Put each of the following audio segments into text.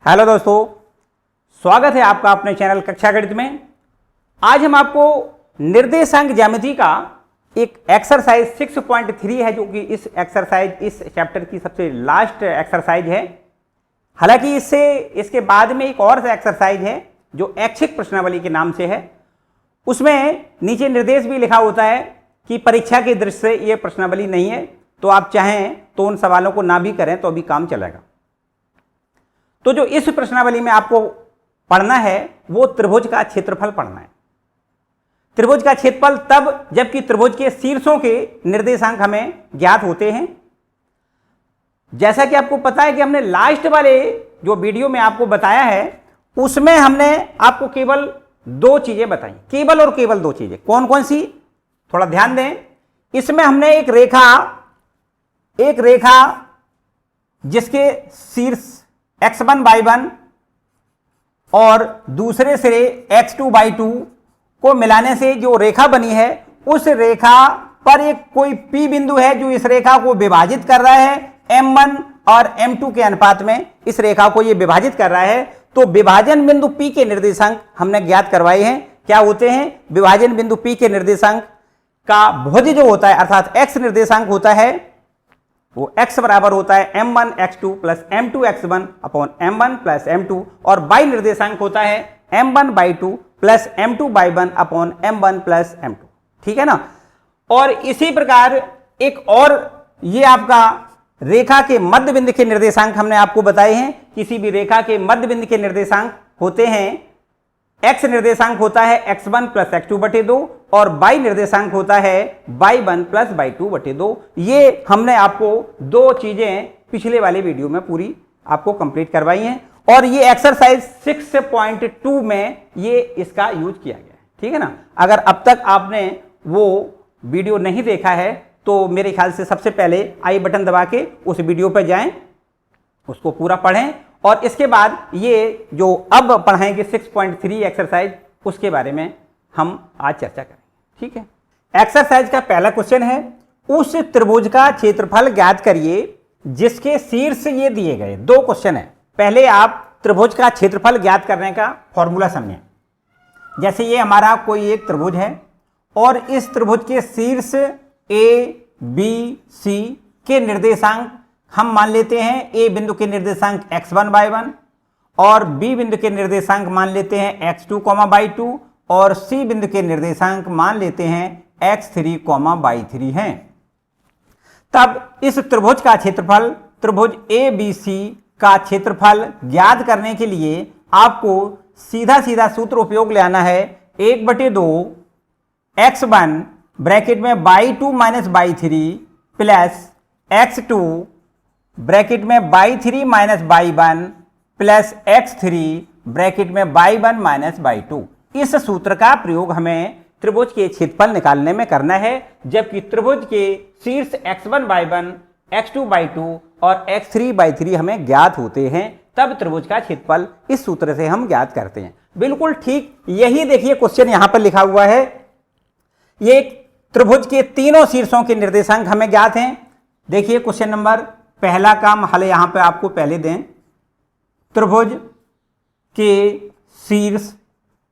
Hello दोस्तों, स्वागत है आपका अपने चैनल कक्षा गणित में। आज हम आपको निर्देशांक ज्यामिति का एक एक्सरसाइज 6.3 है, जो कि इस चैप्टर की सबसे लास्ट एक्सरसाइज है। हालांकि इसके बाद में एक और एक्सरसाइज है जो ऐच्छिक प्रश्नावली के नाम से है। उसमें नीचे निर्देश भी लिखा होता है कि परीक्षा की दृष्टि से ये प्रश्नावली नहीं है, तो आप चाहें तो उन सवालों को ना भी करें तो भी काम चलेगा। तो जो इस प्रश्नावली में आपको पढ़ना है वो त्रिभुज का क्षेत्रफल पढ़ना है। त्रिभुज का क्षेत्रफल तब जबकि त्रिभुज के शीर्षों के निर्देशांक हमें ज्ञात होते हैं। जैसा कि आपको पता है कि हमने लास्ट वाले जो वीडियो में आपको बताया है उसमें हमने आपको केवल दो चीजें बताई, केवल और केवल दो चीजें। कौन कौन सी, थोड़ा ध्यान दें। इसमें हमने एक रेखा जिसके शीर्ष x1 y1 और दूसरे सिरे x2 y2 को मिलाने से जो रेखा बनी है, उस रेखा पर एक कोई P बिंदु है जो इस रेखा को विभाजित कर रहा है। m1 और m2 के अनुपात में इस रेखा को ये विभाजित कर रहा है। तो विभाजन बिंदु P के निर्देशांक हमने ज्ञात करवाए हैं। क्या होते हैं? विभाजन बिंदु P के निर्देशांक का भुज जो होता है, अर्थात x निर्देशांक होता है, वो x बराबर होता है m1 x2 plus m2 x1 upon m1 plus m2, और y निर्देशांक होता है m1 y2 plus m2 y1 upon m1 plus m2। ठीक है ना। और इसी प्रकार एक और ये आपका रेखा के मध्य बिंदु के निर्देशांक हमने आपको बताए हैं। किसी भी रेखा के मध्य बिंदु के निर्देशांक होते हैं, x निर्देशांक होता है x1 प्लस x2 बटे 2 और y निर्देशांक होता है y1 प्लस y2 बटे 2। ये हमने आपको दो चीजें पिछले वाले वीडियो में पूरी आपको कंप्लीट करवाई हैं, और ये एक्सरसाइज 6.2 में ये इसका यूज किया गया है। ठीक है ना। अगर अब तक आपने वो वीडियो नहीं देखा है तो मेरे ख्याल से सबसे पहले आई बटन दबा के उस वीडियो पर जाएं, उसको पूरा पढ़ें, और इसके बाद ये जो अब पढ़ाएंगे 6.3 एक्सरसाइज, उसके बारे में हम आज चर्चा करेंगे। ठीक है। एक्सरसाइज का पहला क्वेश्चन है, उस त्रिभुज का क्षेत्रफल ज्ञात करिए जिसके शीर्ष ये दिए गए। दो क्वेश्चन है। पहले आप त्रिभुज का क्षेत्रफल ज्ञात करने का फॉर्मूला समझें। जैसे ये हमारा कोई एक त्रिभुज है और इस त्रिभुज के शीर्ष ए बी सी के निर्देशांक हम मान लेते हैं, ए बिंदु के निर्देशांक x1 y1 और बी बिंदु के निर्देशांक मान लेते हैं x2 y2 और सी बिंदु के निर्देशांक मान लेते हैं x3 y3 हैं। तब इस त्रिभुज का क्षेत्रफल, त्रिभुज ए बी सी का क्षेत्रफल ज्ञात करने के लिए आपको सीधा सीधा सूत्र उपयोग ले आना है। 1/2 x1 ब्रैकेट में y2 minus y3 plus x2 bracket में y3 minus y1 plus x3 bracket में y1 माइनस y2। इस सूत्र का प्रयोग हमें त्रिभुज के क्षेत्रफल निकालने में करना है, जबकि त्रिभुज के शीर्ष x1 y1 x2 y2 और x3 y3 हमें ज्ञात होते हैं। तब त्रिभुज का क्षेत्रफल इस सूत्र से हम ज्ञात करते हैं। बिल्कुल ठीक यही देखिए क्वेश्चन यहां पर लिखा हुआ है। ये त्रिभुज के तीनों शीर्षों के निर्देशांक हमें ज्ञात हैं। देखिए क्वेश्चन नंबर पहला काम हल यहां पे आपको पहले दें। त्रिभुज के शीर्ष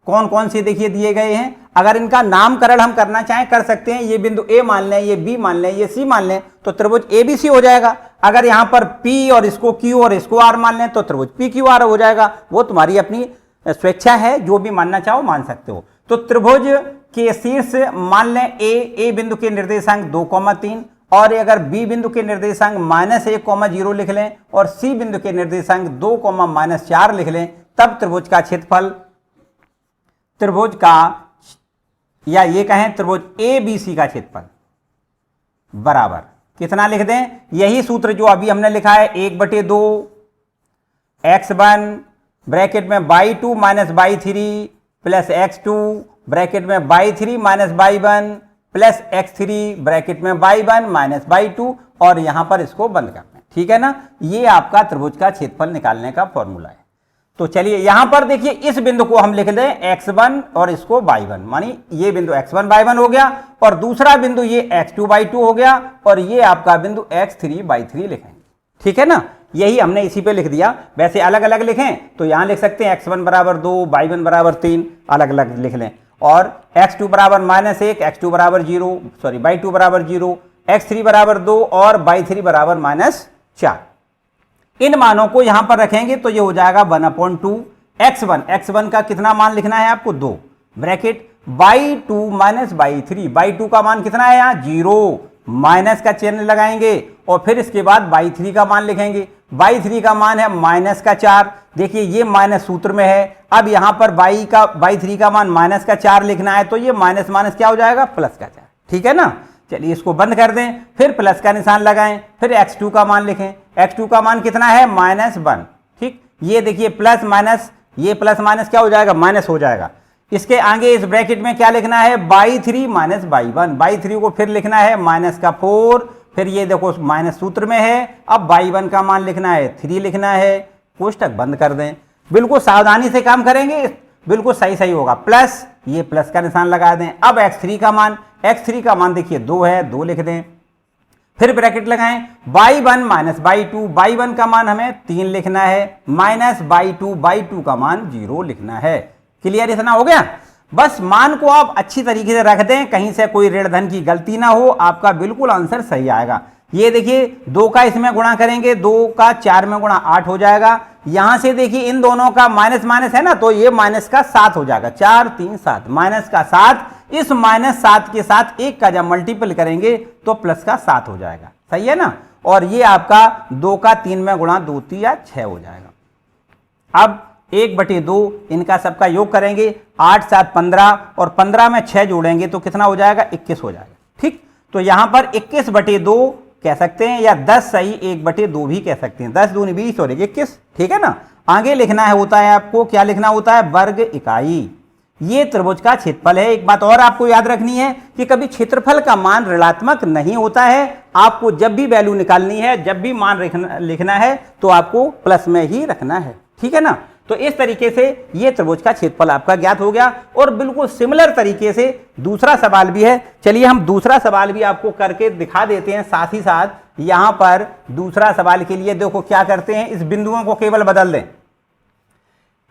कौन कौन से देखिए दिए गए हैं। अगर इनका नामकरण हम करना चाहें कर सकते हैं। ये बिंदु ए मान लें, ये बी मान लें, ये सी मान लें, तो त्रिभुज ए बी सी हो जाएगा। अगर यहां पर पी और इसको क्यू और इसको आर मान लें तो त्रिभुज पी क्यू आर हो जाएगा। वो तुम्हारी अपनी स्वेच्छा है, जो भी मानना चाहो मान सकते हो। तो त्रिभुज के शीर्ष मान लें ए बिंदु के निर्देशांक 2,3 और अगर बी बिंदु के निर्देशांक -1,0 लिख लें और सी बिंदु के निर्देशांक 2,-4 लिख लें, तब त्रिभुज का क्षेत्रफल, त्रिभुज का या ये कहें त्रिभुज ए बी सी का क्षेत्रफल बराबर कितना लिख दें? यही सूत्र जो अभी हमने लिखा है, 1/2 x1 ब्रैकेट में y2 minus y3 plus x2 bracket में y3 minus y1 plus x3 bracket में y1 माइनस y2, और यहां पर इसको बंद करना है। ठीक है ना। ये आपका त्रिभुज का क्षेत्रफल निकालने का फॉर्मूला है। तो चलिए यहां पर देखिए इस बिंदु को हम लिख दें x1 और इसको y1, मानी ये बिंदु x1 y1 हो गया और दूसरा बिंदु ये x2 y2 हो गया और ये आपका बिंदु x3 y3 लिखेंगे। ठीक है ना। यही हमने इसी पे लिख दिया। वैसे अलग अलग लिखें तो यहाँ लिख सकते हैं x1 बराबर 2, y1 बराबर 3, अलग अलग लिख लें। और x2 बराबर -1, x2 बराबर 0, सॉरी y2 बराबर 0, x3 बराबर 2 और y3 बराबर -4। इन मानों को यहां पर रखेंगे तो ये हो जाएगा 1/2 x1। x1 का कितना मान लिखना है आपको 2, bracket y2 minus y3, y2 का मान कितना है यहाँ 0, माइनस का चिन्ह लगाएंगे और फिर इसके बाद y3 का मान लिखेंगे। y3 का मान है -4। देखिए ये माइनस सूत्र में है, अब यहां पर y3 का मान -4 लिखना है तो ये माइनस माइनस क्या हो जाएगा +4। ठीक है ना। चलिए इसको बंद कर दें, फिर प्लस का निशान लगाएं, फिर x2 का मान लिखें। x2 का मान कितना है -1। ठीक, ये देखिए प्लस माइनस, ये प्लस माइनस क्या हो जाएगा माइनस हो जाएगा। इसके आगे इस ब्रैकेट में क्या लिखना है y3 माइनस y1, y3 को फिर लिखना है -4, फिर ये देखो माइनस सूत्र में है, अब y1 का मान लिखना है 3 लिखना है, कोष्टक बंद कर दें। बिल्कुल सावधानी से काम करेंगे, बिल्कुल सही सही होगा। प्लस, ये प्लस का निशान लगा दें। अब x3 का मान देखिए 2 है, 2 लिख दें, फिर ब्रैकेट लगाएं y1 माइनस y2, y1 का मान हमें 3 लिखना है, माइनस y2 का मान 0 लिखना है। क्लियर, इतना हो गया। बस मान को आप अच्छी तरीके से रख दें, कहीं से कोई ऋण धन की गलती ना हो, आपका बिल्कुल आंसर सही आएगा। ये देखिए 2 का इसमें गुणा करेंगे, 2 का 4 में गुणा 8 हो जाएगा। यहां से देखिए इन दोनों का माइनस माइनस है ना, तो ये माइनस का 7 हो जाएगा, 4 3 7, माइनस का 7। इस -7 के साथ 1 का जब मल्टीपल करेंगे तो प्लस का 7 हो जाएगा, सही है ना। और ये आपका 2 का 3 में गुणा 2 3 या 6 हो जाएगा। अब 1/2 इनका सबका योग करेंगे, 8 7 15 और 15 में 6 जोड़ेंगे तो कितना हो जाएगा 21 हो जाएगा। ठीक, तो यहां पर 21/2 कह सकते हैं या 10 सही 1/2 भी कह सकते हैं, 10 दूनी 20 और 21। ठीक है ना। आगे लिखना है होता है आपको, क्या लिखना होता है वर्ग इकाई। ये त्रिभुज का क्षेत्रफल है। एक बात और आपको याद रखनी है कि कभी क्षेत्रफल का मान ऋणात्मक नहीं होता है। आपको जब भी वैल्यू निकालनी है, जब भी मान लिखना है तो आपको प्लस में ही रखना है। ठीक है ना। तो इस तरीके से ये त्रिभुज का क्षेत्रफल आपका ज्ञात हो गया। और बिल्कुल सिमिलर तरीके से दूसरा सवाल भी है, चलिए हम दूसरा सवाल भी आपको करके दिखा देते हैं। साथ ही साथ यहां पर दूसरा सवाल के लिए देखो क्या करते हैं, इस बिंदुओं को केवल बदल दें।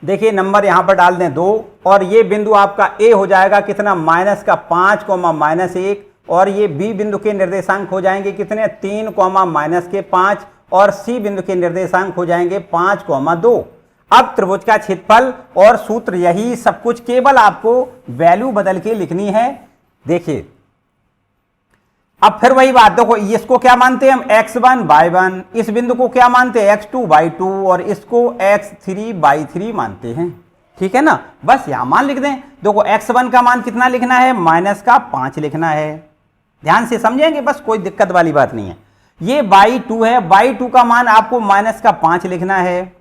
देखिए नंबर यहां पर डाल दें 2 और ये बिंदु आपका ए हो जाएगा कितना -5, -1 और ये बी बिंदु के निर्देशांक हो जाएंगे कितने 3, -5 और सी बिंदु के निर्देशांक हो जाएंगे 5, 2। अब त्रिभुज का क्षेत्रफल और सूत्र यही सब कुछ, केवल आपको वैल्यू बदल के लिखनी है। देखिए अब फिर वही बात, देखो इसको क्या मानते हैं हम x1 y1, इस बिंदु को क्या मानते हैं x2 y2 और इसको x3 y3 मानते हैं। ठीक है ना। बस यहां मान लिख दें। देखो x1 का मान कितना लिखना है -5 लिखना है। ध्यान से समझेंगे, बस कोई दिक्कत वाली बात नहीं है। ये y2 है, y2 का मान आपको -5 लिखना है।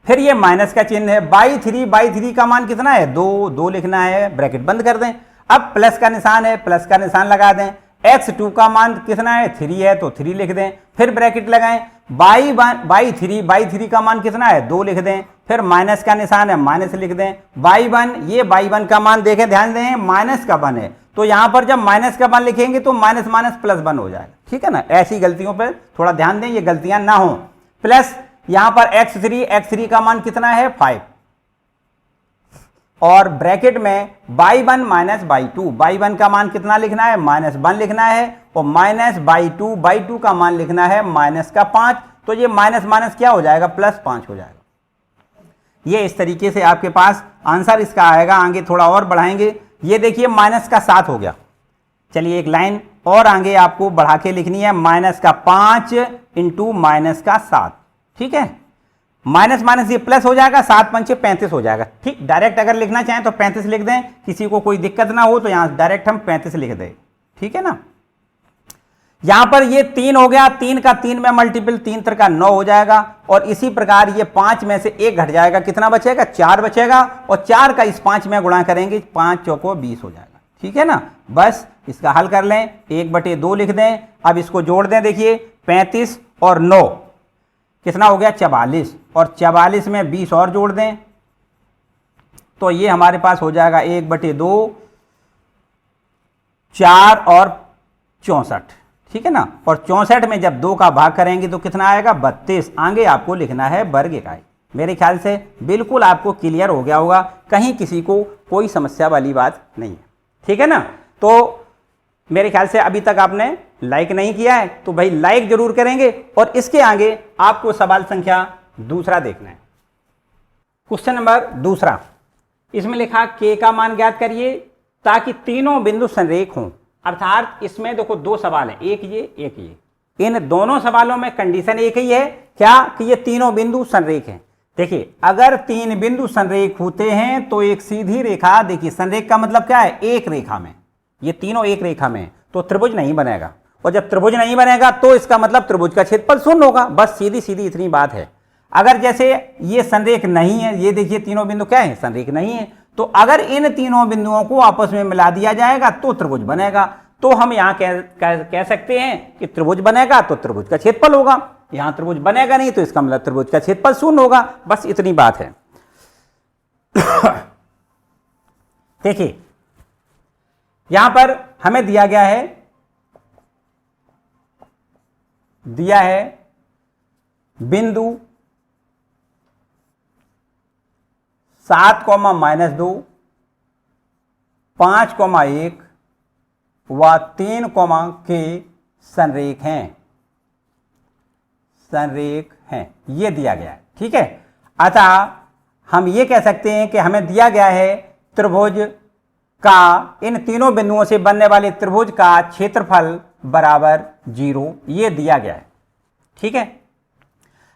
फिर ये माइनस का चिन्ह है, y3 का मान कितना है 2 लिखना है, ब्रैकेट बंद कर दें। अब प्लस का निशान है, प्लस का निशान लगा दें। x2 का मान कितना है 3 है तो 3 लिख दें, फिर ब्रैकेट लगाएं। y3 का मान कितना है 2 लिख दें, फिर माइनस का निशान है माइनस लिख दें। y1 का मान देखें, ध्यान दें माइनस का 1 है, तो यहां पर जब माइनस का 1 लिखेंगे तो माइनस +1 हो जाएगा। ठीक है ना। ऐसी गलतियों पर थोड़ा ध्यान दें, ये गलतियां ना हो। प्लस यहां पर x3 का मान कितना है 5 और ब्रैकेट में y1 माइनस y1 का मान कितना लिखना है -1 लिखना है और माइनस y2 का मान लिखना है -5। तो ये माइनस क्या हो जाएगा +5 हो जाएगा। ये इस तरीके से आपके पास आंसर इसका आएगा। आगे थोड़ा और बढ़ाएंगे, ये देखिए -7 हो गया। चलिए एक लाइन और आगे आपको बढ़ा के लिखनी है, -5 × -7। ठीक है। माइनस ये प्लस हो जाएगा, 7 पंचे 35 हो जाएगा। ठीक, डायरेक्ट अगर लिखना चाहें तो 35 लिख दें, किसी को कोई दिक्कत ना हो तो यहां डायरेक्ट हम 35 लिख दें। ठीक है ना। यहां पर ये 3 हो गया, 3 का 3 में मल्टीपल 3 × 9 हो जाएगा और इसी प्रकार ये 5 में से 1 घट जाएगा, कितना बचेगा 4 बचेगा और 4 का इस 5 में गुणा करेंगे 5 चौको 20 हो जाएगा। ठीक है ना। बस इसका हल कर लें, 1/2 लिख दें। अब इसको जोड़ दें, देखिए 35 और 9 कितना हो गया 44 और 44 में 20 और जोड़ दें तो ये हमारे पास हो जाएगा 1/2 4 और 64। ठीक है ना। और 64 में जब 2 का भाग करेंगे तो कितना आएगा 32। आगे आपको लिखना है वर्ग इकाई। मेरे ख्याल से बिल्कुल आपको क्लियर हो गया होगा, कहीं किसी को कोई समस्या वाली बात नहीं है, ठीक है ना। तो मेरे ख्याल से अभी तक आपने लाइक नहीं किया है तो भाई लाइक जरूर करेंगे। और इसके आगे आपको सवाल संख्या दूसरा देखना है। क्वेश्चन नंबर दूसरा, इसमें लिखा के का मान ज्ञात करिए ताकि तीनों बिंदु संरेख हों। अर्थात इसमें देखो 2 सवाल हैं, एक ये। इन दोनों सवालों में कंडीशन एक ही है, क्या कि ये तीनों बिंदु संरेख हैं। देखिए अगर 3 बिंदु संरेख होते हैं तो एक सीधी रेखा, देखिए संरेख का मतलब क्या है, एक रेखा में, ये तीनों एक रेखा में, तो त्रिभुज नहीं बनेगा। और जब त्रिभुज नहीं बनेगा तो इसका मतलब त्रिभुज का क्षेत्रफल शून्य होगा। बस सीधी सीधी इतनी बात है। अगर जैसे ये संरेख नहीं है, ये देखिए तीनों बिंदु क्या है, संरेख नहीं है, तो अगर इन तीनों बिंदुओं को आपस में मिला दिया जाएगा तो त्रिभुज बनेगा। तो हम यहाँ कह सकते हैं कि त्रिभुज बनेगा तो त्रिभुज का क्षेत्रफल होगा। यहाँ त्रिभुज बनेगा नहीं तो इसका मतलब त्रिभुज का क्षेत्रफल शून्य होगा। बस इतनी बात है। देखिए यहां पर हमें दिया है बिंदु 7, -2, 5, 1 व 3, के संरेख हैं, ये दिया गया है, ठीक है। अतः हम ये कह सकते हैं कि हमें दिया गया है त्रिभुज का, इन तीनों बिंदुओं से बनने वाले त्रिभुज का क्षेत्रफल बराबर 0, ये दिया गया है, ठीक है।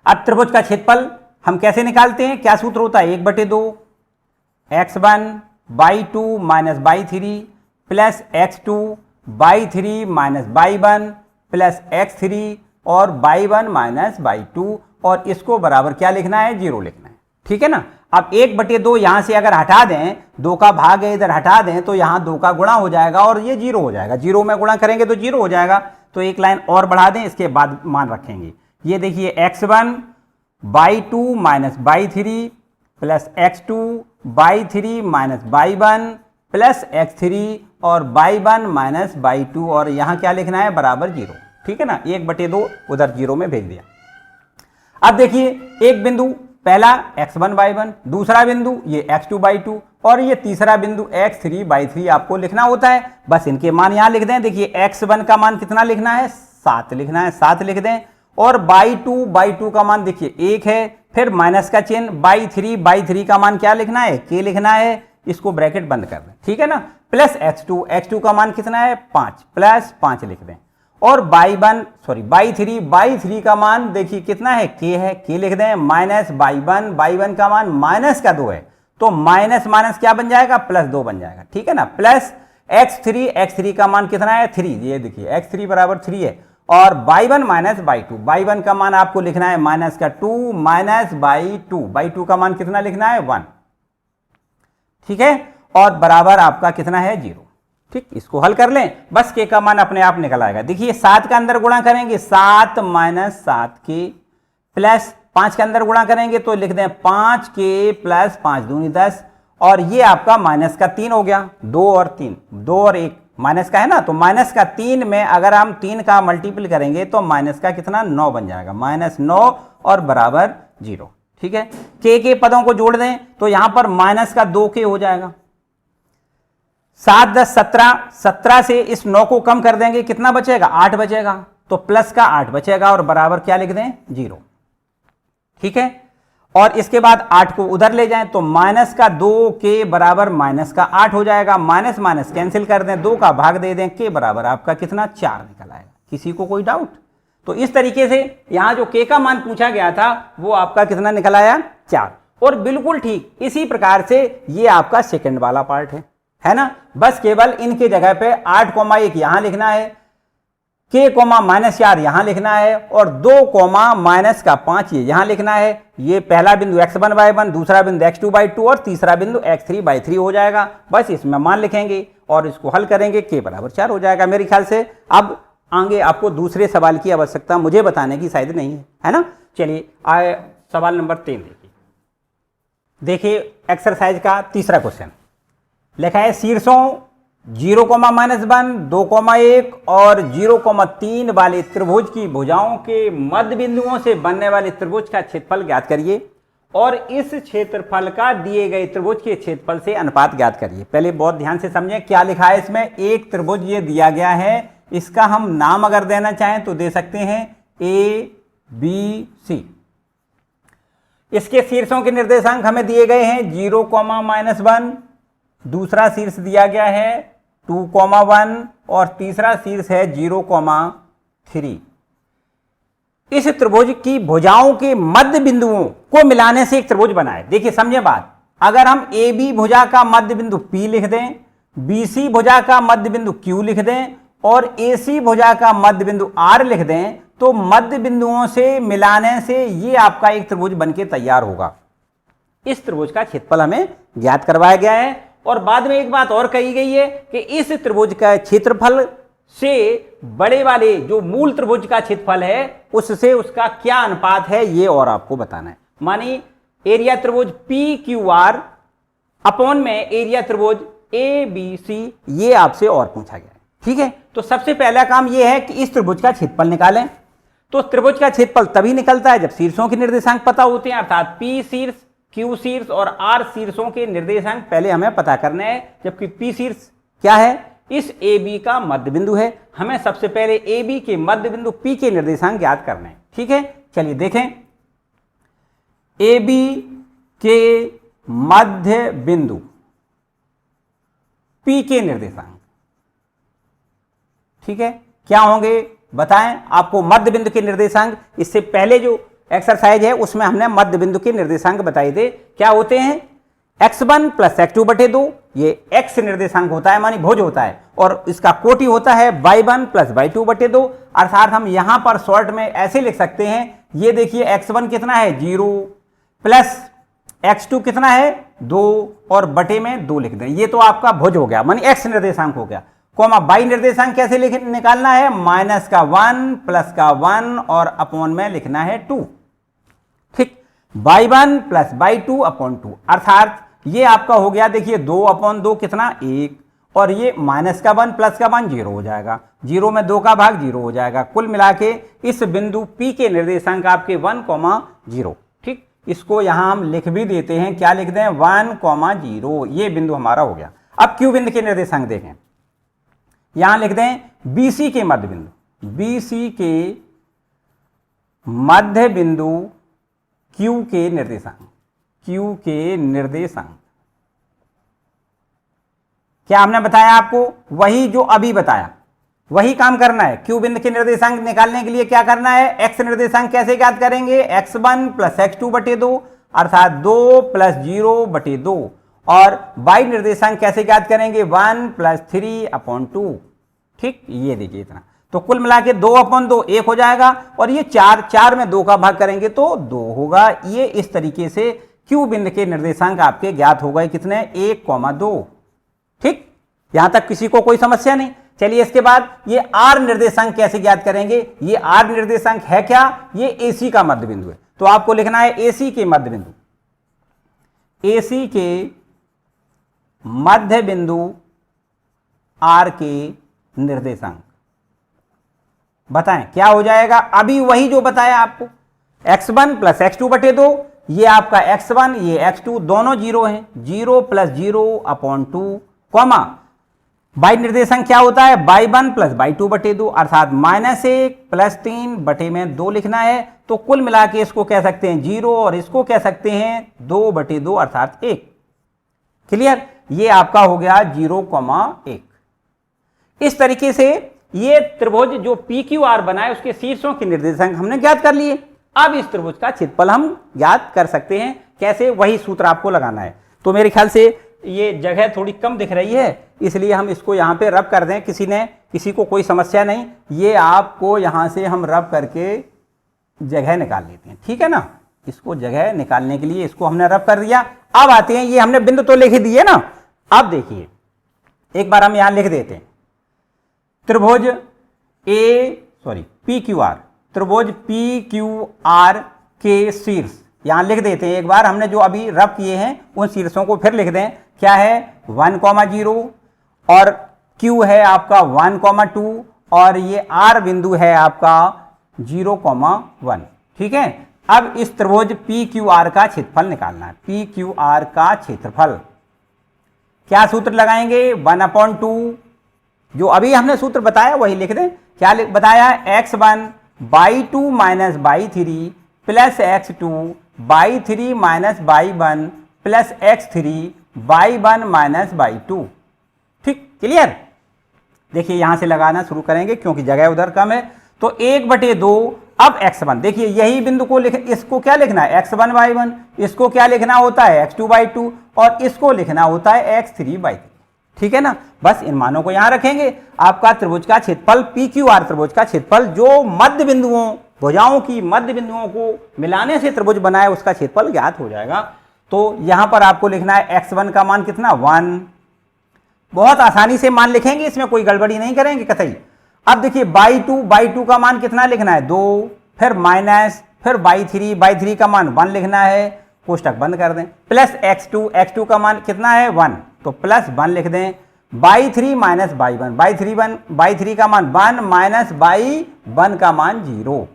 अब त्रिभुज का क्षेत्रफल हम कैसे निकालते हैं, क्या सूत्र होता है, 1/2 x1/2 - y3 plus x2/3 - y1 plus x3 और y1 - y2, और इसको बराबर क्या लिखना है, 0 लिखना है, ठीक है ना। अब 1/2 यहां से अगर हटा दें, 2 का भाग है इधर हटा दें तो यहां 2 का गुणा हो जाएगा और ये 0 हो जाएगा। 0 में गुणा करेंगे तो 0 हो जाएगा। तो एक लाइन और बढ़ा दें, इसके बाद मान रखेंगे। ये देखिए x1/2 - y3 plus x2/3 - y1 plus x3 और y1 - y2, और यहां क्या लिखना है, बराबर 0, ठीक है ना। 1/2 उधर 0 में भेज दिया। अब देखिए एक बिंदु पहला x1/1, दूसरा बिंदु ये x2/2 और ये तीसरा बिंदु x3/3 आपको लिखना होता है। बस इनके मान यहां लिख दें। देखिए x1 का मान कितना लिखना है, 7 लिखना है, 7 लिख दें। और y2/2 का मान देखिए 1 है, फिर माइनस का चिन्ह, y3/3 का मान क्या लिखना है, k लिखना है, इसको ब्रैकेट बंद कर दें, ठीक है ना। प्लस x2 का मान कितना है, 5, प्लस 5 लिख दें। और y3 का मान देखिए कितना है, k है, k लिख दें। माइनस y1 का मान माइनस का 2 है, तो माइनस माइनस क्या बन जाएगा, +2 बन जाएगा, ठीक है ना। प्लस x3 का मान कितना है, 3, ये देखिए x3 बराबर 3 है। और y1 - y1 का मान आपको लिखना है माइनस का 2 माइनस y2 का मान कितना लिखना है, 1, ठीक है। और बराबर आपका कितना है, 0, ठीक। इसको हल कर लें, बस के का मान अपने आप निकल आएगा। देखिए 7 का अंदर गुणा करेंगे 7 - 7k प्लस 5 के अंदर गुणा करेंगे तो लिख दें 5k प्लस 5 दूनी 10, और ये आपका माइनस का 3 हो गया। 2 और 3, 2 और 1 माइनस का है ना, तो माइनस का 3 में अगर हम 3 का मल्टीपल करेंगे तो माइनस का कितना, 9 बन जाएगा, -9 और बराबर 0, ठीक है। के पदों को जोड़ दें तो यहां पर माइनस का 2k हो जाएगा। 7, 10, 17 से इस 9 को कम कर देंगे, कितना बचेगा, 8 बचेगा, तो प्लस का 8 बचेगा और बराबर क्या लिख दें, 0, ठीक है। और इसके बाद 8 को उधर ले जाएं तो माइनस का 2 के बराबर माइनस का 8 हो जाएगा। माइनस माइनस कैंसिल कर दें, 2 का भाग दे दें, के बराबर आपका कितना, 4 निकल आएगा। किसी को कोई डाउट? तो इस तरीके से यहां जो के का मान पूछा गया था वो आपका कितना निकल आया, 4। और बिल्कुल ठीक इसी प्रकार से ये आपका सेकंड वाला पार्ट है ना। बस केवल इनके जगह पे 8,1 यहां लिखना है, k, -4 यहां लिखना है, और 2, -5 ये यहां लिखना है। ये पहला बिंदु x1/1, दूसरा बिंदु x2/2 और तीसरा बिंदु x3/3 हो जाएगा। बस इसमें मान लिखेंगे और इसको हल करेंगे, k बराबर 4 हो जाएगा। मेरे ख्याल से अब आगे आपको दूसरे सवाल की आवश्यकता मुझे बताने की शायद नहीं है ना। चलिए आए सवाल नंबर 3 देखिए एक्सरसाइज का तीसरा क्वेश्चन लिखा है, शीर्षों 0,-1, 2,1 और 0,3 वाले त्रिभुज की भुजाओं के मध्य बिंदुओं से बनने वाले त्रिभुज का क्षेत्रफल ज्ञात करिए और इस क्षेत्रफल का दिए गए त्रिभुज के क्षेत्रफल से अनुपात ज्ञात करिए। पहले बहुत ध्यान से समझें क्या लिखा है इसमें। एक त्रिभुज ये दिया गया है, इसका हम नाम अगर देना चाहें तो दे सकते हैं ABC। इसके शीर्षों के निर्देशांक हमें दिए गए हैं 0,-1, दूसरा शीर्ष दिया गया है 2,1 और तीसरा शीर्ष है 0,3। इस त्रिभुज की भुजाओं के मध्य बिंदुओं को मिलाने से एक त्रिभुज बना है। देखिए समझे बात, अगर हम AB भुजा का मध्य बिंदु P लिख दें, BC भुजा का मध्य बिंदु Q लिख दें और AC भुजा का मध्य बिंदु R लिख दें तो मध्य बिंदुओं से मिलाने से ये आपका एक त्रिभुज बनके तैयार होगा। इस त्रिभुज का क्षेत्रफल हमें ज्ञात करवाया गया है और बाद में एक बात और कही गई है कि इस त्रिभुज का क्षेत्रफल से बड़े वाले जो मूल त्रिभुज का क्षेत्रफल है उससे उसका क्या अनुपात है ये और आपको बताना है। मानी एरिया त्रिभुज PQR अपॉन में एरिया त्रिभुज ABC, ये आपसे और पूछा गया है। ठीक है, तो सबसे पहला काम ये है कि इस त्रिभुज का क्षेत्रफल निकालें। तो त्रिभुज का क्षेत्रफल तभी निकलता है जब शीर्षों के निर्देशांक पता होते हैं, अर्थात P शीर्ष, Q शीर्ष और R शीर्षों के निर्देशांक पहले हमें पता करने हैं। जबकि P शीर्ष क्या है, इस AB का मध्य बिंदु है। हमें सबसे पहले AB के मध्य बिंदु P के निर्देशांक ज्ञात करने हैं। ठीक है, चलिए देखें AB के मध्य बिंदु P के निर्देशांक। ठीक है, क्या होंगे बताएं। आपको मध्य बिंदु के निर्देशांक, इससे पहले जो एक्सरसाइज है उसमें हमने मध्य बिंदु के निर्देशांक बताए थे। क्या होते हैं, x1 + x2/2, ये x निर्देशांक होता है मानी भुज होता है, और इसका कोटि होता है y1 + y2/2। अर्थात हम यहां पर शॉर्ट में ऐसे लिख सकते हैं, ये देखिए x1 कितना है 0 प्लस x2 कितना है 2 और बटे में 2 लिख दें। ये तो आपका भुज हो गया, मानी x निर्देशांक हो गया। कॉमा y निर्देशांक कैसे निकालना है, -1 +1 और अपॉन में लिखना है 2। ठीक, y1 + y2/2, अर्थात ये आपका हो गया। देखिए 2/2 कितना 1 और ये -1 +1 0 हो जाएगा, 0 में 2 का भाग 0 हो जाएगा। कुल मिला के इस बिंदु P के निर्देशांक आपके 1,0। ठीक, इसको यहां हम लिख भी देते हैं, क्या लिख दें 1,0, ये बिंदु हमारा हो गया। अब Q बिंदु के निर्देशांक देखें, यहां लिख दें BC के मध्य बिंदु, BC के मध्य बिंदु Q के निर्देशांक, Q के निर्देशांक क्या हमने बताया आपको, वही जो अभी बताया वही काम करना है। Q बिंदु के निर्देशांक निकालने के लिए क्या करना है, x निर्देशांक कैसे ज्ञात करेंगे, x1 + x2/2 अर्थात 2 + 0/2 और y निर्देशांक कैसे ज्ञात करेंगे 1 + 3/2। ठीक, ये देखिए इतना, तो कुल मिला के 2/2 1 हो जाएगा और ये 4 में 2 का भाग करेंगे तो 2 होगा। ये इस तरीके से Q बिंदु के निर्देशांक आपके ज्ञात हो गए, कितने 1,2। ठीक, यहां तक किसी को कोई समस्या नहीं। चलिए इसके बाद ये R निर्देशांक कैसे ज्ञात करेंगे। ये R निर्देशांक है क्या, ये AC का मध्य बिंदु है, तो आपको लिखना है AC के मध्य बिंदु, AC के मध्य बिंदु R के निर्देशांक बताएं क्या हो जाएगा। अभी वही जो बताया आपको, x1 + x2/2, ये आपका x1 ये x2 दोनों 0 हैं, 0 + 0/2, कॉमा y निर्देशांक क्या होता है y1 + y2/2 अर्थात -1 + 3/2 लिखना है। तो कुल मिला के इसको कह सकते हैं 0 और इसको कह सकते हैं 2/2 अर्थात 1। क्लियर, ये आपका हो गया 0,1। इस तरीके से ये त्रिभुज जो PQR बना है उसके शीर्षों के निर्देशांक हमने ज्ञात कर लिए। अब इस त्रिभुज का क्षेत्रफल हम ज्ञात कर सकते हैं, कैसे, वही सूत्र आपको लगाना है। तो मेरे ख्याल से ये जगह थोड़ी कम दिख रही है, इसलिए हम इसको यहाँ पे रब कर दें, किसी को कोई समस्या नहीं, ये आपको यहाँ से हम रब करके जगह निकाल लेते हैं। ठीक है ना, इसको जगह निकालने के लिए इसको हमने रब कर दिया। अब आते हैं, ये हमने बिंदु तो लिख दिए ना, अब देखिए एक बार हम यहाँ लिख देते हैं त्रिभुज PQR, त्रिभुज PQR के शीर्ष यहां लिख देते हैं। एक बार हमने जो अभी रब किए हैं उन शीर्षों को फिर लिख दें, क्या है 1,0 और Q है आपका 1,2 और ये R बिंदु है आपका 0,1। ठीक है, अब इस त्रिभुज PQR का क्षेत्रफल निकालना है। PQR का क्षेत्रफल क्या सूत्र लगाएंगे? 1/2, जो अभी हमने सूत्र बताया वही लिख दें। क्या बताया? x1/2 minus y3 plus x2/3 minus y1 plus x3/1 minus y2। ठीक, क्लियर? देखिए यहां से लगाना शुरू करेंगे क्योंकि जगह उधर कम है। तो 1/2, अब x1, देखिए यही बिंदु को इसको क्या लिखना है? x1/1। इसको क्या लिखना होता है? x2/2 और इसको लिखना होता है x3/3। ठीक है ना, बस इन मानों को यहां रखेंगे। आपका त्रिभुज का क्षेत्रफल PQR त्रिभुज का क्षेत्रफल जो मध्य बिंदुओं, भुजाओं की मध्य बिंदुओं को मिलाने से त्रिभुज बना है, उसका क्षेत्रफल ज्ञात हो जाएगा। तो यहां पर आपको लिखना है x1 का मान कितना? 1। बहुत आसानी से मान लिखेंगे, इसमें कोई गड़बड़ी नहीं करेंगे कतई। अब देखिए y2 का मान कितना लिखना है? 2, फिर माइनस, फिर y3 का मान 1 लिखना है, कोष्टक बंद कर दें, प्लस x2 का मान कितना है? 1, तो प्लस 1 लिख दें, y3 माइनस y3 का मान 1 माइनस y1 का मान 0।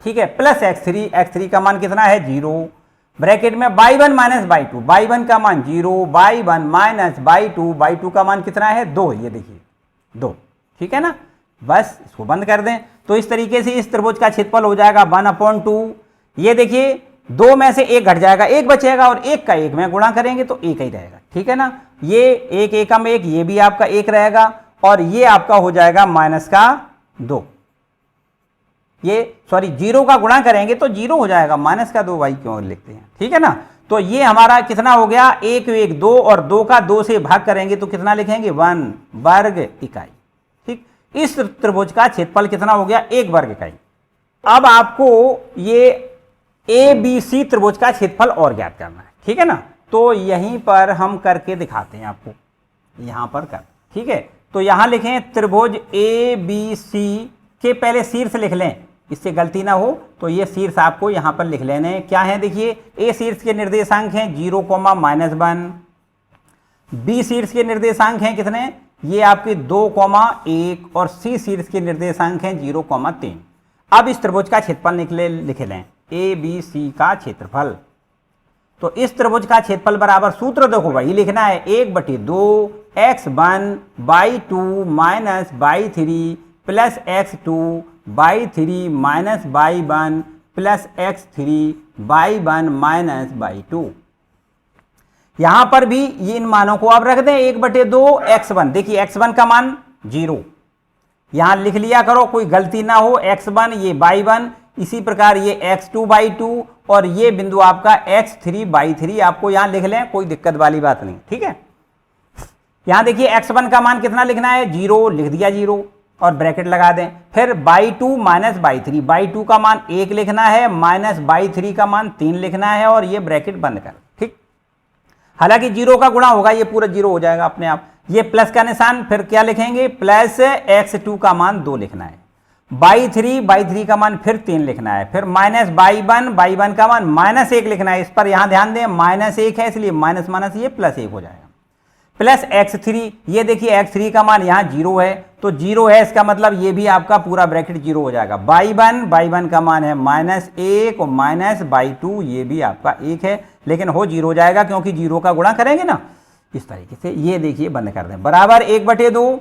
ठीक है, प्लस x3 का मान कितना है? 0, ब्रैकेट में y1 माइनस y1 का मान 0, y1 माइनस y2 का मान कितना है? 2। ये देखिए 2। ठीक है ना, बस इसको बंद कर दें। तो इस तरीके से इस त्रिभुज का क्षेत्रफल हो जाएगा 1/2। ये देखिए 2 में से 1 घट जाएगा, 1 बचेगा और 1 का 1 में गुणा करेंगे तो 1 ही रहेगा। ठीक है ना, ये 1 एकम 1, ये भी आपका 1 रहेगा और ये आपका हो जाएगा -2। ये सॉरी 0 का गुणा करेंगे तो 0 हो जाएगा, -2y क्यों लिखते हैं? ठीक है ना, तो ये हमारा कितना हो गया? 1 1 2 और 2 का 2 से भाग करेंगे तो कितना लिखेंगे? 1 वर्ग इकाई। ठीक, इस त्रिभुज का क्षेत्रफल कितना हो गया? 1 वर्ग इकाई। अब आपको ये ABC त्रिभुज का क्षेत्रफल और ज्ञात करना है। ठीक है ना, तो यहीं पर हम करके दिखाते हैं आपको, यहां पर कर। ठीक है, तो यहां लिखें त्रिभुज ABC के पहले शीर्ष लिख लें, इससे गलती ना हो। तो ये शीर्ष आपको यहां पर लिख लेने क्या है? देखिए A शीर्ष के निर्देशांक हैं 0, -1, B शीर्ष के निर्देशांक हैं कितने? ये आपके 2, 1 और C शीर्ष के निर्देशांक हैं 0, 3। अब इस त्रिभुज का क्षेत्रफल लिख लें, ABC का क्षेत्रफल। तो इस त्रिभुज का क्षेत्रफल बराबर सूत्र देखो वही लिखना है, 1/2 x1/2 minus y3 plus x2/3 minus y1 plus x3/1 minus y2। यहां पर भी ये इन मानों को आप रख दें, 1/2 x1। देखिए x1 का मान 0 यहां लिख लिया करो, कोई गलती ना हो। x1 ये y1, इसी प्रकार ये x2/2 और ये बिंदु आपका x3/3 आपको यहां लिख लें, कोई दिक्कत वाली बात नहीं। ठीक है, यहां देखिए x1 का मान कितना लिखना है? 0 लिख दिया, 0 और ब्रैकेट लगा दें। फिर y2 माइनस y3 का मान 1 लिखना है, माइनस y3 का मान 3 लिखना है और ये ब्रैकेट बंद कर। ठीक, हालांकि 0 का गुणा होगा, ये पूरा 0 हो जाएगा अपने आप। ये प्लस का निशान, फिर क्या लिखेंगे? प्लस x2 का मान 2 लिखना है, y3 का मान फिर 3 लिखना है, फिर माइनस y1 का मान -1 लिखना है। इस पर यहां ध्यान दें, -1 है इसलिए माइनस माइनस ये प्लस 1 हो जाएगा, प्लस x3। ये देखिए x3 का मान यहां 0 है, तो 0 है, इसका मतलब ये भी आपका पूरा ब्रैकेट 0 हो जाएगा। y1 का मान है -1 और माइनस y2 ये भी आपका 1 है, लेकिन हो 0 हो जाएगा क्योंकि 0 का गुणा करेंगे ना इस तरीके से। ये देखिए बंद कर दें, बराबर 1/2।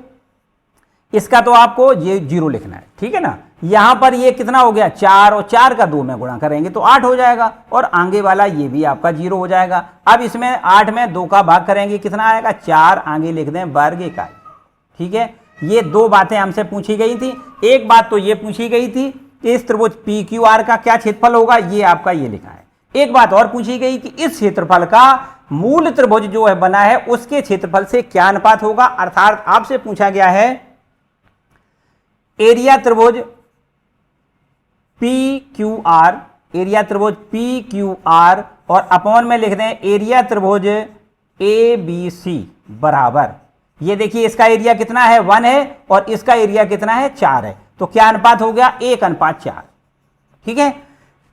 इसका तो आपको ये 0 लिखना है। ठीक है ना, यहां पर ये कितना हो गया? 4 और 4 का 2 में गुणा करेंगे तो 8 हो जाएगा और आगे वाला ये भी आपका 0 हो जाएगा। अब इसमें 8 में 2 का भाग करेंगे, कितना आएगा? 4, आगे लिख दें वर्ग इकाई। ठीक है, ये 2 बातें हमसे पूछी गई थी। एक बात तो ये पूछी गई थी कि इस त्रिभुज PQR का क्या क्षेत्रफल होगा, ये आपका ये लिखा है। एक बात और पूछी गई कि इस क्षेत्रफल का मूल त्रिभुज जो है बना है उसके क्षेत्रफल से क्या अनुपात होगा, अर्थात आपसे पूछा गया है एरिया त्रिभुज PQR, एरिया त्रिभुज PQR और अपॉन में लिख दें एरिया त्रिभुज ABC बराबर, ये देखिए इसका एरिया कितना है? 1 है और इसका एरिया कितना है? 4 है। तो क्या अनुपात हो गया? 1:4। ठीक है,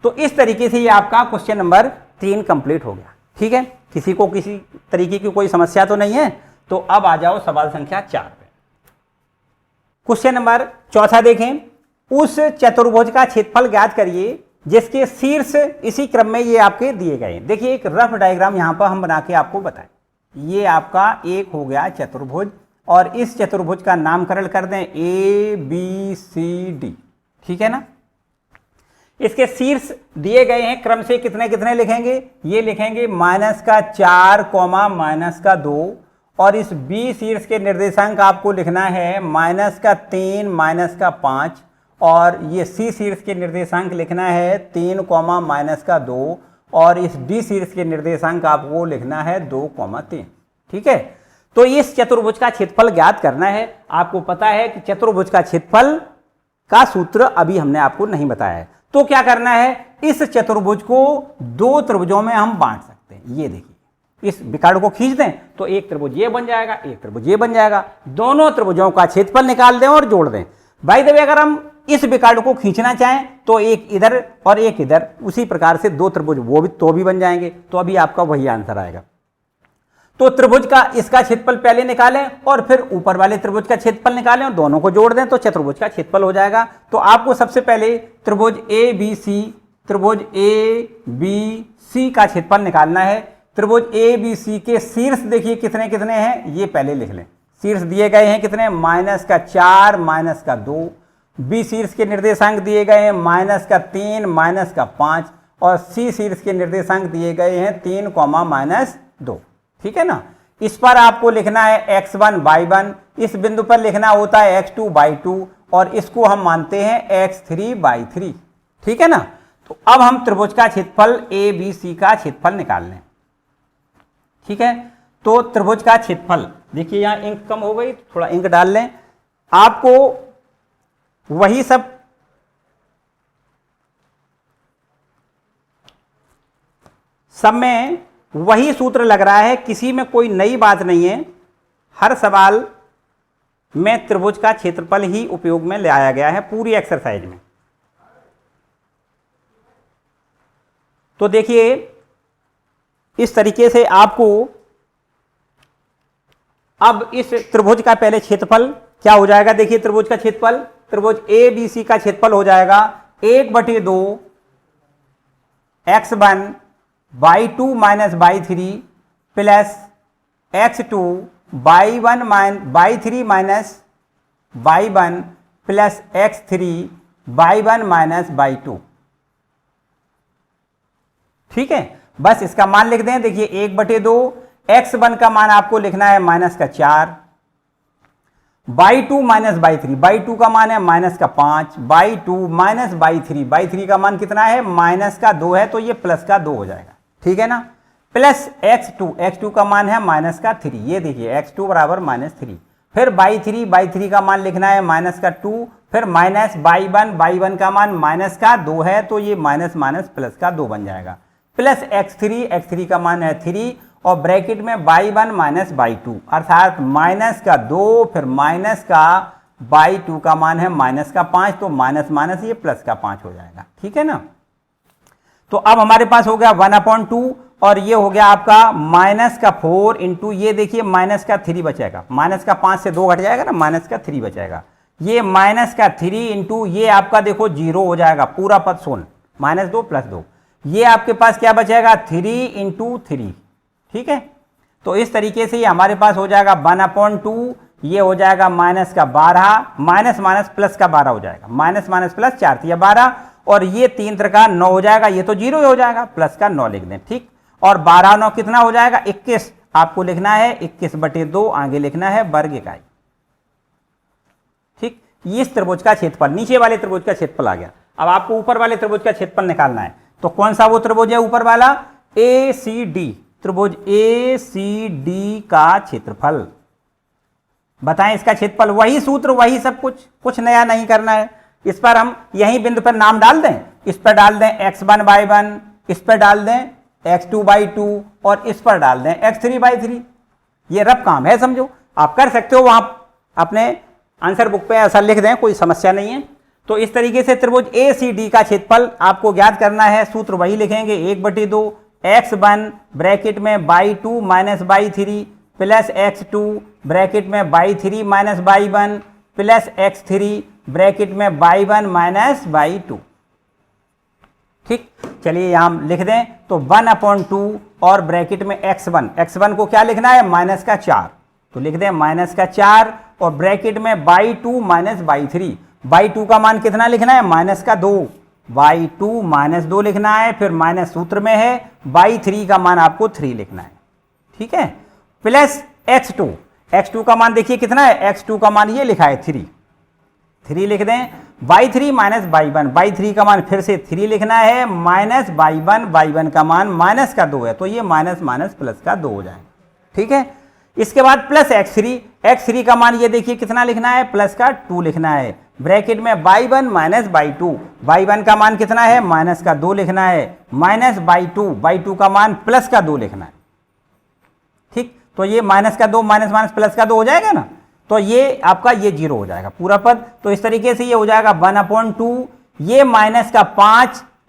तो इस तरीके से ये आपका क्वेश्चन नंबर 3 कंप्लीट हो गया। ठीक है, किसी को किसी तरीके की कोई समस्या तो नहीं है? तो अब आ जाओ सवाल संख्या 4 पे। क्वेश्चन नंबर चौथा देखें, उस चतुर्भुज का क्षेत्रफल ज्ञात करिए जिसके शीर्ष इसी क्रम में ये आपके दिए गए। देखिए एक रफ डायग्राम यहां पर हम बना के आपको बताएं। ये आपका एक हो गया चतुर्भुज और इस चतुर्भुज का नामकरण कर दें ABCD, ठीक है ना। इसके शीर्ष दिए गए हैं, क्रम से कितने कितने लिखेंगे, ये लिखेंगे -4, -2 और इस B शीर्ष के निर्देशांक आपको लिखना है -3, -5 और ये C शीर्ष के निर्देशांक लिखना है 3, -2 और इस D शीर्ष के निर्देशांक आपको लिखना है 2, 3, ठीक है। तो इस चतुर्भुज का क्षेत्रफल ज्ञात करना है। आपको पता है कि चतुर्भुज का क्षेत्रफल का सूत्र अभी हमने आपको नहीं बताया है। तो क्या करना है, इस चतुर्भुज को दो त्रिभुजों में हम बांट सकते हैं। ये देखिए, इस विकर्ण को खींच दें तो एक त्रिभुज ये बन जाएगा, एक त्रिभुज ये बन जाएगा। दोनों त्रिभुजों का क्षेत्रफल निकाल दें और जोड़ दें। बाय द वे अगर हम इस विकर्ण को खींचना चाहें तो एक इधर और एक इधर, उसी प्रकार से दो त्रिभुज वो भी बन जाएंगे। तो अभी आपका वही आंसर आएगा। तो त्रिभुज का इसका क्षेत्रफल पहले निकालें और फिर ऊपर वाले त्रिभुज का क्षेत्रफल निकालें और दोनों को जोड़ दें तो चतुर्भुज का क्षेत्रफल हो जाएगा। तो आपको सबसे पहले त्रिभुज ABC का क्षेत्रफल निकालना है। त्रिभुज ABC के शीर्ष देखिए कितने कितने हैं, ये पहले लिख लें। शीर्ष दिए गए हैं कितने, -4, -2। B शीर्ष के निर्देशांक दिए गए हैं -3, -5 और C शीर्ष के निर्देशांक दिए गए हैं 3, -2, ठीक है ना। इस पर आपको लिखना है x1 y1, इस बिंदु पर लिखना होता है x2 y2 और इसको हम मानते हैं x3 y3, ठीक है ना। तो अब हम त्रिभुज का क्षेत्रफल ABC का क्षेत्रफल निकाल लें, ठीक है। तो त्रिभुज का क्षेत्रफल देखिए, यहां इंक कम हो गई, थोड़ा इंक डाल लें। आपको वही सब में वही सूत्र लग रहा है, किसी में कोई नई बात नहीं है। हर सवाल में त्रिभुज का क्षेत्रफल ही उपयोग में ले आया गया है पूरी एक्सरसाइज में। तो देखिए इस तरीके से आपको अब इस त्रिभुज का पहले क्षेत्रफल क्या हो जाएगा। देखिए त्रिभुज का क्षेत्रफल, त्रिभुज ABC का क्षेत्रफल हो जाएगा 1/2 x1 y2 - y3 plus x2 y3 - y1 plus x3 y1 - y2, ठीक है। बस इसका मान लिख दें। देखिए 1/2 x1 का मान आपको लिखना है -4, y2 - y3, y2 का मान है -5, y2 - y3 का मान कितना है -2 है, तो ये +2 हो जाएगा, ठीक है ना। प्लस x2 का मान है -3, ये देखिए x2 बराबर -3। फिर y3 का मान लिखना है -2, फिर -y1 का मान -2 है, तो ये +2 बन जाएगा। प्लस x3 का मान है 3 और ब्रैकेट में y1 - y2 अर्थात -2, फिर -y2 का मान है -5, तो माइनस ये +5 हो जाएगा, ठीक है ना। तो अब हमारे पास हो गया 1/2 और ये हो गया आपका -4 इंटू, ये देखिए -3 बचेगा, -5 से 2 घट जाएगा ना, -3 बचेगा। ये -3 इंटू ये आपका देखो 0 हो जाएगा, पूरा पद शून्य, -2 + 2। ये आपके पास क्या बचेगा 3 इंटू 3, ठीक है। तो इस तरीके से ये हमारे पास हो जाएगा 1/2, ये हो जाएगा -12, माइनस प्लस का 12 हो जाएगा, माइनस प्लस 4 या 12 और ये 3 त्रिका 9 हो जाएगा, ये तो 0 हो जाएगा, प्लस का 9 लिख दें, ठीक। और 12 9 कितना हो जाएगा 21, आपको लिखना है 21/2, आगे लिखना है वर्ग इकाई, ठीक। इस त्रिभुज का क्षेत्रफल, नीचे वाले त्रिभुज का क्षेत्रफल आ गया। अब आपको ऊपर वाले त्रिभुज का क्षेत्रफल निकालना है। तो कौन सा वो त्रिभुज है ऊपर वाला, ACD, त्रिभुज ACD का क्षेत्रफल बताएं। इसका क्षेत्रफल वही सूत्र, वही सब कुछ नया नहीं करना है। इस पर हम यही बिंदु पर नाम डाल दें, इस पर डाल दें x1 y1, इस पर डाल दें x2 y2 और इस पर डाल दें x3 y3। ये रफ काम है, समझो, आप कर सकते हो, वहां अपने आंसर बुक पे ऐसा लिख दें, कोई समस्या नहीं है। तो इस तरीके से त्रिभुज ACD का क्षेत्रफल आपको ज्ञात करना है। सूत्र वही लिखेंगे 1/2 x1 ब्रैकेट में y2 - y3 plus x2 bracket में y3 minus y1 plus x3 bracket में y1 माइनस y2। ठीक, चलिए यहां लिख दें तो 1/2 और ब्रैकेट में x1 को क्या लिखना है, माइनस का 4, तो लिख दें माइनस का 4 और ब्रैकेट में y2 माइनस y3। y2 का मान कितना लिखना है, माइनस का 2, y2 माइनस 2 लिखना है, फिर माइनस सूत्र में है, y3 का मान आपको 3 लिखना है। ठीक है, प्लस x2 का मान देखिए कितना है, x2 का मान ये लिखा है 3 लिख दें, y3 माइनस y1 का मान फिर से 3 लिखना है, माइनस y1 का मान माइनस का 2 है, तो ये माइनस माइनस प्लस का 2 हो जाएगा। ठीक है, इसके बाद प्लस x3 का मान ये देखिए कितना लिखना है, प्लस का 2 लिखना है, ब्रैकेट में y1 माइनस y1 का मान कितना है, माइनस का 2 लिखना है, माइनस y2 का मान प्लस का 2 लिखना है। ठीक, तो ये माइनस का 2 माइनस माइनस प्लस का 2 हो जाएगा ना, तो ये आपका ये 0 हो जाएगा पूरा पद। तो इस तरीके से ये हो जाएगा 1/2, ये माइनस का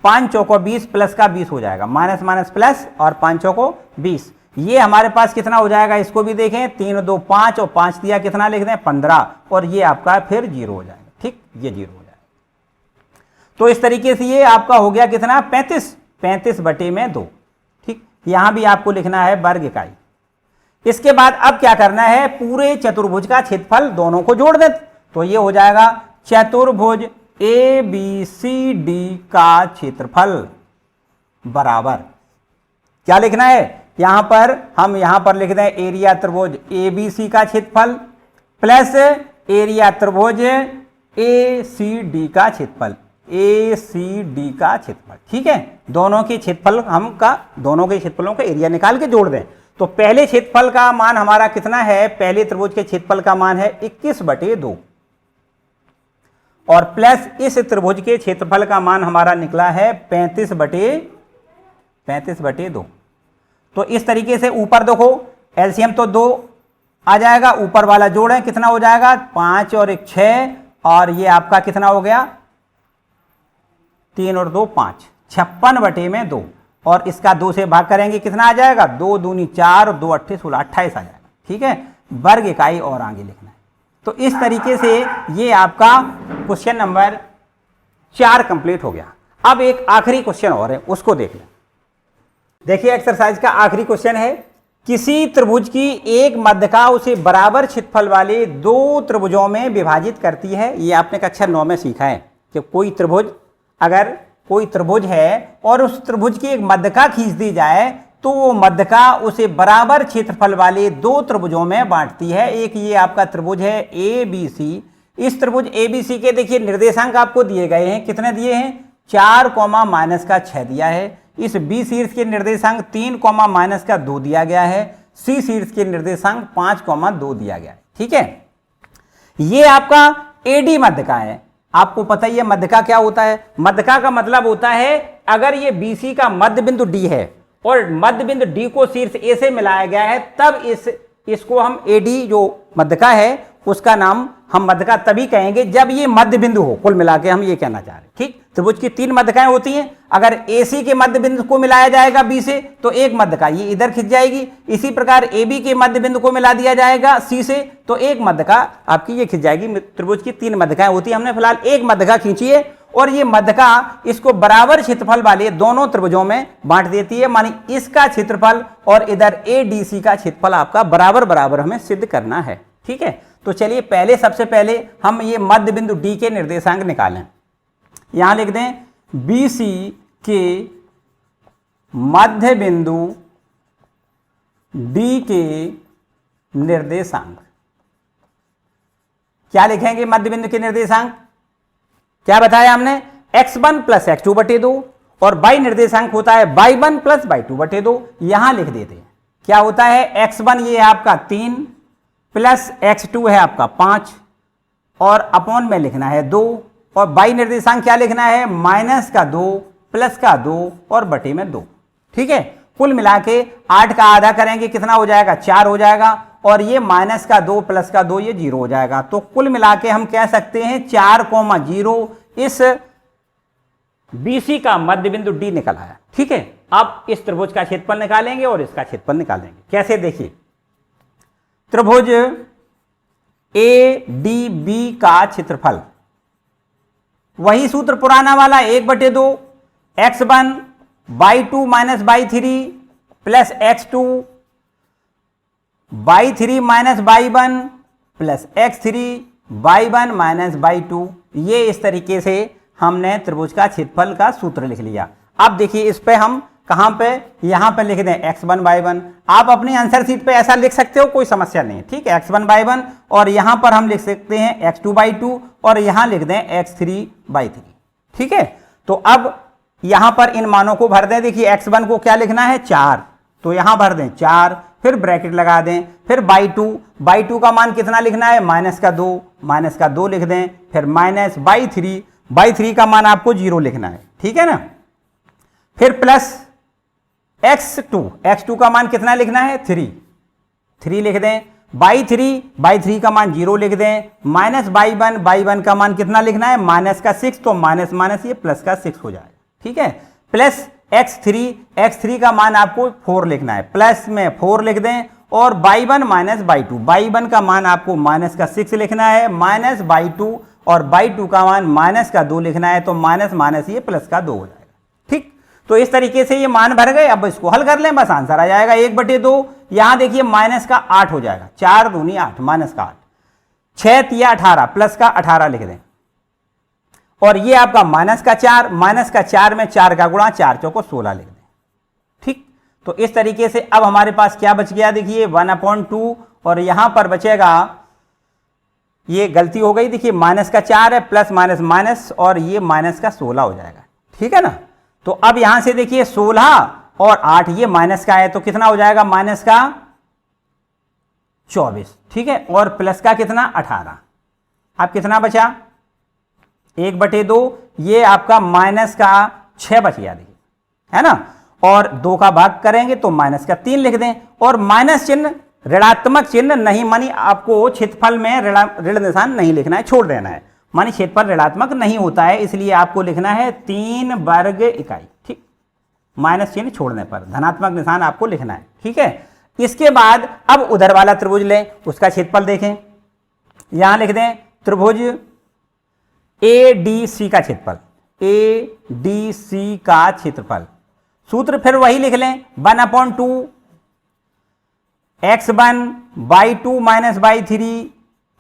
5 चौको 20 प्लस का 20 हो जाएगा, माइनस माइनस प्लस और 5 चौको 20, ये हमारे पास कितना हो जाएगा, इसको भी देखें, 3 2 5 और 5 दिया कितना लिख दें 15, और ये आपका फिर 0 हो जाएगा। ठीक, ये 0 हो जाएगा। तो इस तरीके से ये आपका हो गया कितना, 35/2। ठीक, यहां भी आपको लिखना है वर्ग इकाई। इसके बाद अब क्या करना है, पूरे चतुर्भुज का क्षेत्रफल दोनों को जोड़ दें, तो ये हो जाएगा चतुर्भुज ABCD का क्षेत्रफल बराबर, क्या लिखना है, यहां पर लिख दें एरिया त्रिभुज ABC का क्षेत्रफल प्लस एरिया त्रिभुज ACD का क्षेत्रफल, ठीक है, दोनों के क्षेत्रफलों का एरिया निकाल के जोड़ दें। तो पहले क्षेत्रफल का मान हमारा कितना है, पहले त्रिभुज के क्षेत्रफल का मान है 21/2 और प्लस इस त्रिभुज के क्षेत्रफल का मान हमारा निकला है 35/2। तो इस तरीके से ऊपर देखो एलसीएम तो 2 आ जाएगा, ऊपर वाला जोड़ें कितना हो जाएगा, 5 और 1 6, और ये आपका कितना हो गया, 3 और 2 5, 56/2, और इसका 2 से भाग करेंगे कितना आ जाएगा, 2 दूनी 4 और 2 8 16 28 आ जाएगा। ठीक है, वर्ग इकाई और आगे लिखना है। तो इस तरीके से ये आपका क्वेश्चन नंबर 4 कंप्लीट हो गया। अब एक आखिरी क्वेश्चन और है, उसको देख लें। देखिए एक्सरसाइज का आखिरी क्वेश्चन है, किसी त्रिभुज की एक मध्यका उसे बराबर क्षेत्रफल वाले 2 त्रिभुजों में विभाजित करती है। ये आपने कक्षा 9 में सीखा है कि अगर कोई त्रिभुज है और उस त्रिभुज की एक मध्यका खींच दी जाए तो वो मध्यका उसे बराबर क्षेत्रफल वाले 2 त्रिभुजों में बांटती है। एक ये आपका त्रिभुज है ABC, इस त्रिभुज ABC के देखिए निर्देशांक आपको दिए गए हैं, कितने दिए हैं, 4, -6 दिया है। इस B शीर्ष के निर्देशांक 3, -2 दिया गया है। C शीर्ष के निर्देशांक 5, 2 दिया गया है। ठीक है, ये आपका AD मध्यका है। आपको पता ही है मध्यका क्या होता है, मध्यका का मतलब होता है अगर ये BC का मध्य बिंदु D है और मध्य बिंदु D को शीर्ष A से मिलाया गया है, तब इसको हम AD जो मध्यका है उसका नाम हम मध्यका तभी कहेंगे जब ये मध्य बिंदु हो। कुल मिला के हम ये कहना चाह रहे हैं। ठीक, त्रिभुज की 3 मध्यकाएं होती हैं, अगर AC के मध्य बिंदु को मिलाया जाएगा B से तो एक मध्यका ये इधर खिंच जाएगी, इसी प्रकार AB के मध्य बिंदु को मिला दिया जाएगा C से तो एक मध्यका आपकी ये खिंच जाएगी। त्रिभुज की 3 मध्यकाएं होती है, हमने फिलहाल एक मध्यका खींची है और ये मध्यका इसको बराबर क्षेत्रफल वाले दोनों त्रिभुजों में बांट देती है। मानी इसका क्षेत्रफल और इधर ADC का क्षेत्रफल आपका बराबर बराबर हमें सिद्ध करना है। ठीक है, तो चलिए सबसे पहले हम ये मध्य बिंदु D के निर्देशांक निकालें। यहां लिख दें BC के मध्य बिंदु D के निर्देशांक, क्या लिखेंगे मध्य बिंदु के निर्देशांक, क्या बताया हमने, x1 + x2/2 और y निर्देशांक होता है y1 + y2/2। यहां लिख देते हैं क्या होता है, x1 ये है आपका 3 प्लस x2 है आपका 5 और अपॉन में लिखना है 2 और y निर्देशांक क्या लिखना है, -2 +2 और बटे में 2। ठीक है, कुल मिला के 8 का आधा करेंगे कितना हो जाएगा, 4 हो जाएगा और ये -2 +2 ये 0 हो जाएगा। तो कुल मिला के हम कह सकते हैं 4,0 इस BC का मध्य बिंदु D निकल आया। ठीक है, अब इस त्रिभुज का क्षेत्रफल निकालेंगे और इसका क्षेत्रफल निकालेंगे। कैसे, देखिए त्रिभुज ए डी बी का क्षेत्रफल, वही सूत्र पुराना वाला 1/2 x1 y2 minus y3 plus x2 y3 minus y1 plus x3 y1 minus y2। ये इस तरीके से हमने त्रिभुज का क्षेत्रफल का सूत्र लिख लिया। अब देखिए इस पे हम कहां पे, यहां पे लिख दें x1 y1। आप अपनी आंसर शीट पे ऐसा लिख सकते हो, कोई समस्या नहीं, ठीक है, x1 y1, और यहां पर हम लिख सकते हैं x2 y2 और यहां लिख दें x3 y3, ठीक है। तो अब यहां पर इन मानों को भर दें। देखिए x1 को क्या लिखना है 4, तो यहां भर दें 4, फिर ब्रैकेट लगा दें, फिर y2 का मान कितना लिखना है -2 लिख दें, फिर माइनस y3 का मान आपको 0 लिखना है, ठीक है ना। फिर प्लस x2 का मान कितना लिखना है 3 लिख दें, y3 का मान 0 लिख दें, माइनस y1 का मान कितना लिखना है -6, तो माइनस ये प्लस का 6 हो जाएगा, ठीक है। प्लस x3 का मान आपको 4 लिखना है, प्लस में 4 लिख दें, और y1 माइनस y2 का मान आपको -6 लिखना है, माइनस y2 और y2 का मान -2 लिखना है, तो माइनस ये प्लस का 2 हो जाएगा, ठीक। तो इस तरीके से ये मान भर गए। अब इसको हल कर लें, बस आंसर आ जाएगा 1/2। यहां देखिए -8 हो जाएगा, 4 दूनी 8, -8, 6 तिया 18, प्लस का 18 लिख दें, और ये आपका -4 में 4 का गुणा 4 चौको 16 लिख दें, ठीक। तो इस तरीके से अब हमारे पास क्या बच गया, देखिए 1/2, और यहां पर बचेगा, ये गलती हो गई, देखिए -4 है, प्लस माइनस और ये -16 हो जाएगा, ठीक है ना। तो अब यहां से देखिए 16 और 8 ये माइनस का है, तो कितना हो जाएगा -24, ठीक है, और प्लस का कितना 18। अब कितना बचा 1/2, ये आपका -6 बच गया, देखिए, है ना। और 2 का भाग करेंगे तो -3 लिख दें, और माइनस चिन्ह ऋणात्मक चिन्ह नहीं, मानी आपको क्षेत्रफल में ऋण निशान नहीं लिखना है, छोड़ देना है, मानी क्षेत्रफल ऋणात्मक नहीं होता है, इसलिए आपको लिखना है 3 वर्ग इकाई, ठीक। माइनस चिन्ह छोड़ने पर धनात्मक निशान आपको लिखना है, ठीक है। इसके बाद अब उधर वाला त्रिभुज लें, उसका क्षेत्रफल देखें, यहां लिख दें त्रिभुज ADC का क्षेत्रफल, ADC का क्षेत्रफल, सूत्र फिर वही लिख लें 1/2 x1 y2 minus y3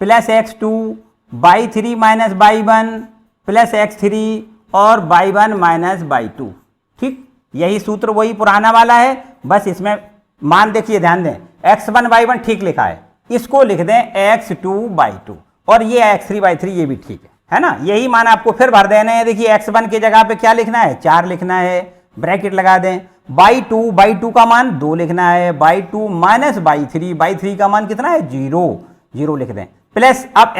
plus x2 y3 minus y1 plus x3 और y1 माइनस y2, ठीक। यही सूत्र वही पुराना वाला है, बस इसमें मान देखिए, ध्यान दें, x1 y1 ठीक लिखा है, इसको लिख दें x2 y2, और ये x3 y3 ये भी ठीक है ना। यही मान आपको फिर भर देने हैं। देखिए x1 की जगह पे क्या लिखना है 4 लिखना है, ब्रैकेट लगा दें, y2 का मान 2 लिखना है, y2 माइनस y3 का मान कितना है 0 लिख दें, प्लस अब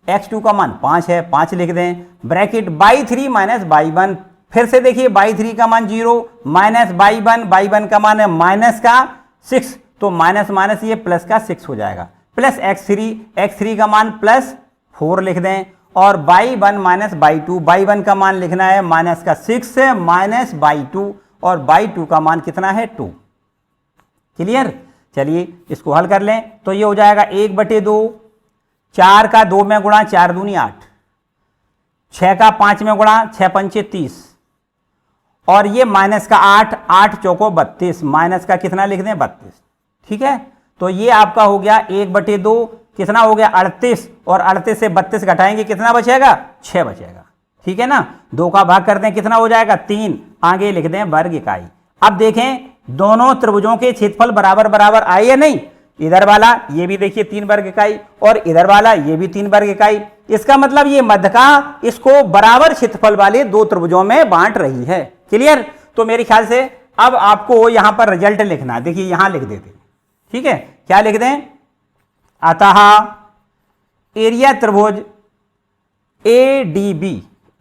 x2 का मान 5 है, 5 लिख दें, ब्रैकेट y3 माइनस y1, फिर से देखिए y3 का मान 0 माइनस y1 का मान है -6, तो माइनस ये प्लस का 6 हो जाएगा, प्लस x3 का मान +4 लिख दें, और y1 माइनस y1 का मान लिखना है -6 माइनस y2, और y2 का मान कितना है 2। क्लियर। चलिए इसको हल कर लें, तो ये हो जाएगा 1/2, 4 का 2 में गुणा 4 दूनी 8, 6 का 5 में गुणा 6 पंचे 30, और ये माइनस का 8 चौको 32, माइनस का कितना लिख दें 32, ठीक है। तो ये आपका हो गया 1/2, कितना हो गया 38, और 38 से 32 घटाएंगे कितना बचेगा 6 बचेगा, ठीक है ना। 2 का भाग करते हैं कितना हो जाएगा 3, आगे लिख दें वर्ग इकाई। अब देखें दोनों त्रिभुजों के क्षेत्रफल बराबर आए या नहीं, इधर वाला ये भी देखिए 3 वर्ग इकाई, और इधर वाला ये भी 3 वर्ग इकाई, इसका मतलब ये मध्यका इसको बराबर क्षेत्रफल वाले 2 त्रिभुजों में बांट रही है। क्लियर। तो मेरे ख्याल से अब आपको यहां पर रिजल्ट लिखना है, देखिए यहां लिख देते, ठीक है, क्या लिख दें, अतः एरिया त्रिभुज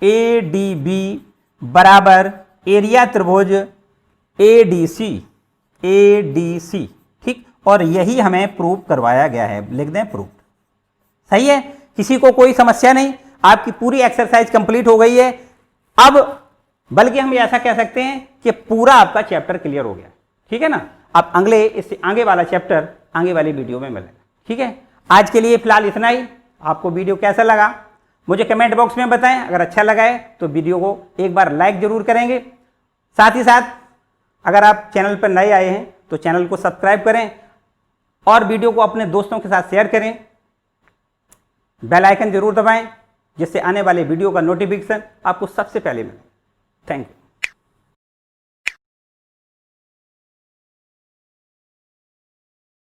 ADB बराबर एरिया त्रिभुज ADC, ठीक। और यही हमें प्रूव करवाया गया है, लिख दें प्रूफ। सही है, किसी को कोई समस्या नहीं, आपकी पूरी एक्सरसाइज कंप्लीट हो गई है। अब बल्कि हम ऐसा कह सकते हैं कि पूरा आपका चैप्टर क्लियर हो गया, ठीक है ना। अब इससे आगे वाला चैप्टर आगे वाली वीडियो में मिलेगा। ठीक है, आज के लिए फिलहाल इतना ही। आपको वीडियो कैसा लगा मुझे कमेंट बॉक्स में बताएं। अगर अच्छा लगा है तो वीडियो को एक बार लाइक जरूर करेंगे। साथ ही साथ अगर आप चैनल पर नए आए हैं तो चैनल को सब्सक्राइब करें और वीडियो को अपने दोस्तों के साथ शेयर करें। बेल आइकन जरूर दबाएं जिससे आने वाले वीडियो का नोटिफिकेशन आपको सबसे पहले मिले। Thank you.